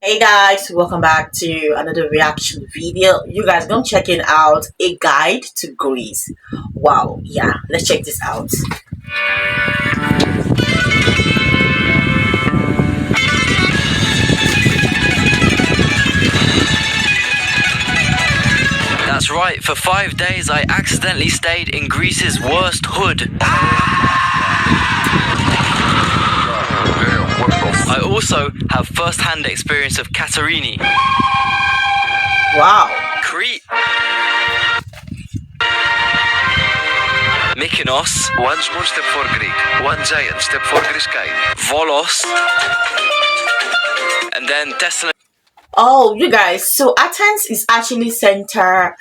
Hey guys, welcome back to another reaction video. You guys gonna checking out a guide to Greece. Wow, yeah, let's check this out. That's right, for 5 days I accidentally stayed in Greece's worst hood. I also have first-hand experience of Katerini. Wow. Crete. Mykonos. One small step for Greek, one giant step for Greece kind. Volos. And then Thessaloniki. Oh, you guys, so Athens is actually central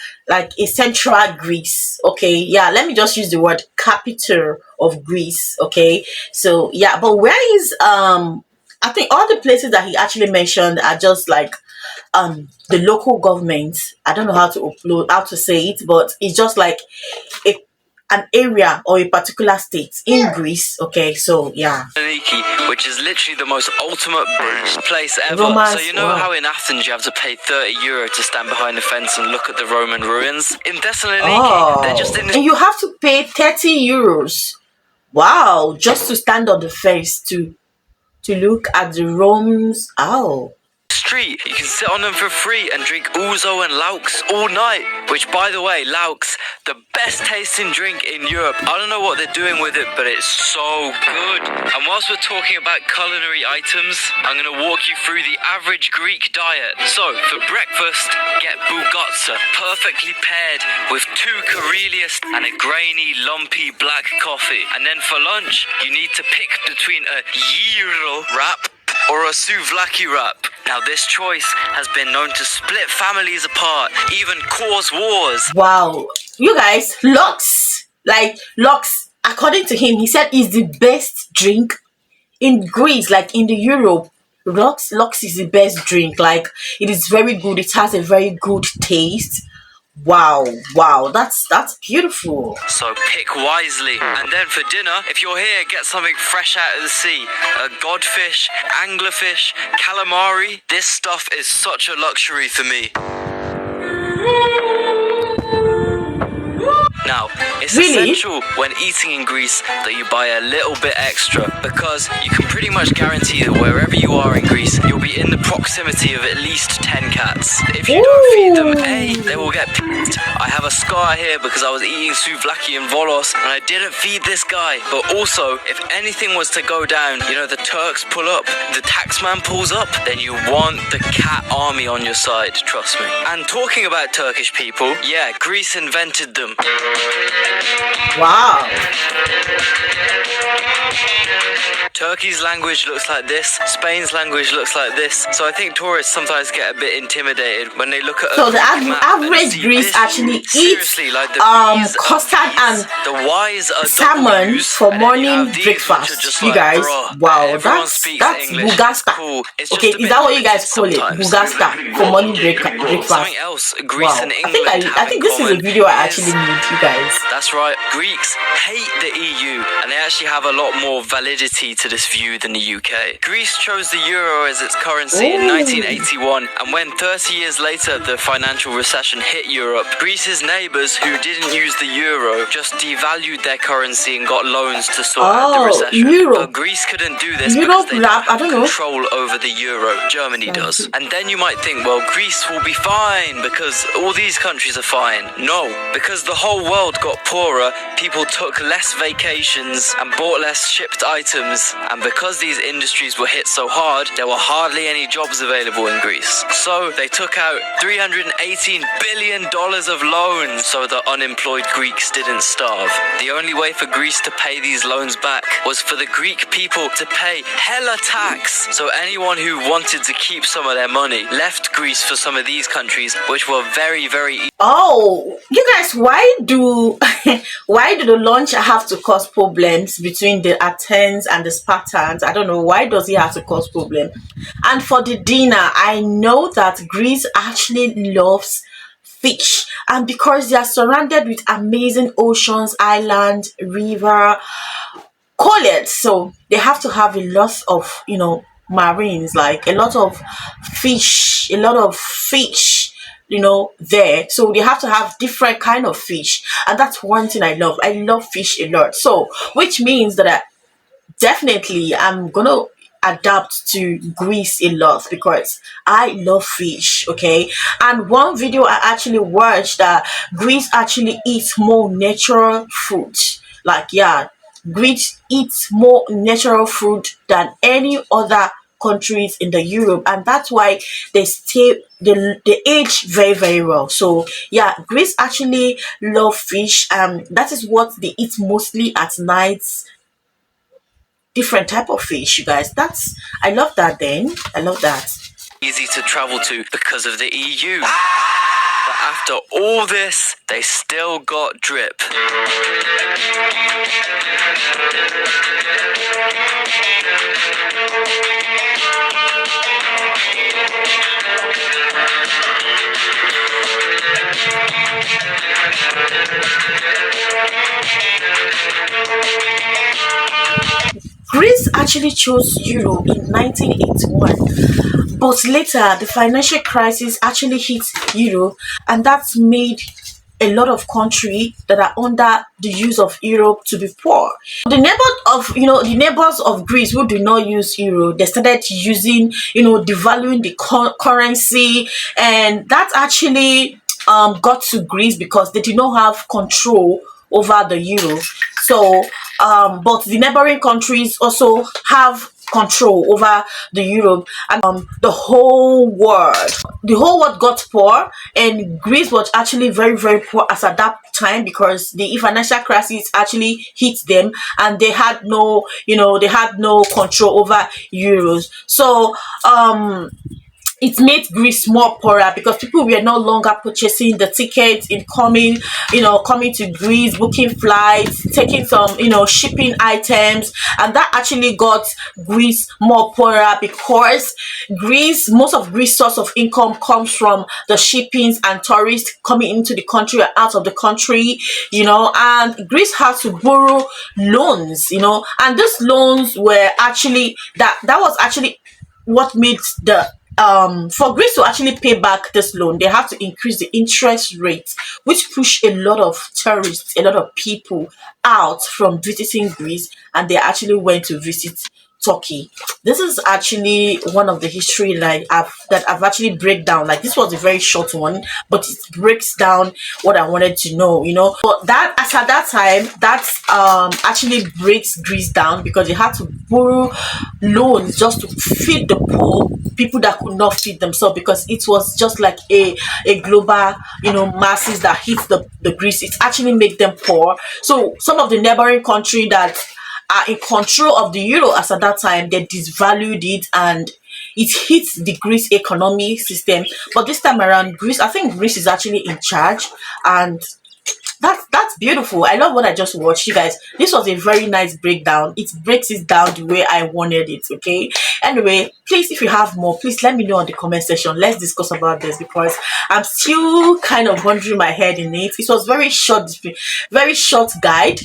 Greece. Okay, yeah, let me just use the word capital of Greece. Okay, so yeah, but where is I think all the places that he actually mentioned are just like the local government. I don't know how to say it, but it's just like an area or a particular state in Greece. Okay, so yeah. Which is literally the most ultimate place ever. So you know how in Athens you have to pay €30 to stand behind a fence and look at the Roman ruins? In Thessaloniki, they're just in this. And you have to pay €30. Wow, just to stand on the fence to look at the Romans. Oh. Street. You can sit on them for free and drink ouzo and laux all night, which by the way, laux, the best tasting drink in Europe. I don't know what they're doing with it, but it's so good. And whilst we're talking about culinary items, I'm going to walk you through the average Greek diet. So for breakfast, get bougatsa, perfectly paired with 2 Karelius and a grainy, lumpy black coffee. And then for lunch, you need to pick between a gyro wrap or a souvlaki wrap. Now this choice has been known to split families apart, even cause wars. Wow, you guys, Lux, according to him, he said is the best drink in Greece, like in the Europe. Lux is the best drink. Like it is very good. It has a very good taste. Wow, that's beautiful. So pick wisely. And then for dinner, if you're here, get something fresh out of the sea. A godfish, anglerfish, calamari. This stuff is such a luxury for me. Now, it's essential when eating in Greece that you buy a little bit extra, because you can pretty much guarantee that wherever you are in Greece, you'll be in the proximity of at least 10 cats. If you don't feed them, A, they will get pissed. I have a scar here because I was eating souvlaki in Volos and I didn't feed this guy. But also, if anything was to go down, you know, the Turks pull up, the taxman pulls up, then you want the cat army on your side, trust me. And talking about Turkish people, yeah, Greece invented them. Wow. Turkey's language looks like this. Spain's language looks like this. So I think tourists sometimes get a bit intimidated when they look at. So the average Greece actually eats custard and the Y's are salmon for morning breakfast. You guys, wow, that's bugasta. Cool. Okay, is that what you guys call it? Bugasta for morning breakfast. Something else. Greece and England. I think this is a video I actually need, you guys. That's right. Greeks hate the EU, and they actually have a lot more validity to this view than the UK. Greece chose the euro as its currency in 1981, and when 30 years later the financial recession hit Europe, Greece's neighbours who didn't use the euro just devalued their currency and got loans to sort out the recession. But Greece couldn't do this because they don't have control over the euro. Germany does. And then you might think, well, Greece will be fine because all these countries are fine. No, because the whole world got poorer, people took less vacations and bought less shipped items, and because these industries were hit so hard, there were hardly any jobs available in Greece. So they took out $318 billion of loans so the unemployed Greeks didn't starve. The only way for Greece to pay these loans back was for the Greek people to pay hella tax. So anyone who wanted to keep some of their money left Greece for some of these countries, which were very, very. Oh, you guys, why do the launch have to cause problems between the Athens and the Spartans? I don't know, why does it have to cause problem? And for the dinner, I know that Greece actually loves fish, and because they are surrounded with amazing oceans, islands, river, call it, so they have to have a lot of marines, like a lot of fish, there. So they have to have different kind of fish, and that's one thing I love. I love fish a lot. So which means that definitely I'm gonna adapt to Greece a lot because I love fish. Okay, and one video I actually watched that Greece actually eats more natural food. Like, yeah, Greece eats more natural food than any other countries in the Europe, and that's why they age very very well. So yeah, Greece actually love fish. That is what they eat mostly at night. Different type of fish, you guys. That's I love that. Then I love that. Easy to travel to because of the EU. But after all this, they still got drip. Greece actually chose euro in 1981, but later the financial crisis actually hit euro, and that's made a lot of countries that are under the use of euro to be poor. The neighbors of Greece who do not use euro, they started using, devaluing the currency, and that actually got to Greece because they did not have control over the euro. So but the neighboring countries also have control over the Europe, and the whole world got poor, and Greece was actually very very poor as at that time because the financial crisis actually hit them, and they had no control over euros. So it made Greece more poorer because people were no longer purchasing the tickets in coming to Greece, booking flights, taking some, shipping items, and that actually got Greece more poorer because most of Greece's source of income comes from the shippings and tourists coming into the country or out of the country, and Greece had to borrow loans, and these loans were actually that was actually what made the for Greece to actually pay back this loan, they have to increase the interest rate, which pushed a lot of tourists, a lot of people out from visiting Greece, and they actually went to visit Turkey. This is actually one of the history that I've actually break down. Like, this was a very short one, but it breaks down what I wanted to know. But that as at that time, that's actually breaks Greece down because they had to borrow loans just to feed the poor people that could not feed themselves, because it was just like a global masses that hit the Greece. It actually made them poor. So some of the neighboring country that are in control of the euro as at that time, they disvalued it, and it hits the Greece economic system. But this time around, I think Greece is actually in charge, and that's beautiful. I love what I just watched, you guys. This was a very nice breakdown. It breaks it down the way I wanted it. Okay, anyway, please, if you have more, please let me know in the comment section. Let's discuss about this because I'm still kind of wondering my head in it. It was very short guide,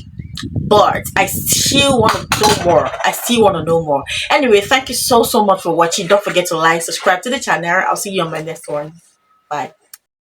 but I still want to know more. Anyway, thank you so much for watching. Don't forget to like, subscribe to the channel. I'll see you on my next one. Bye.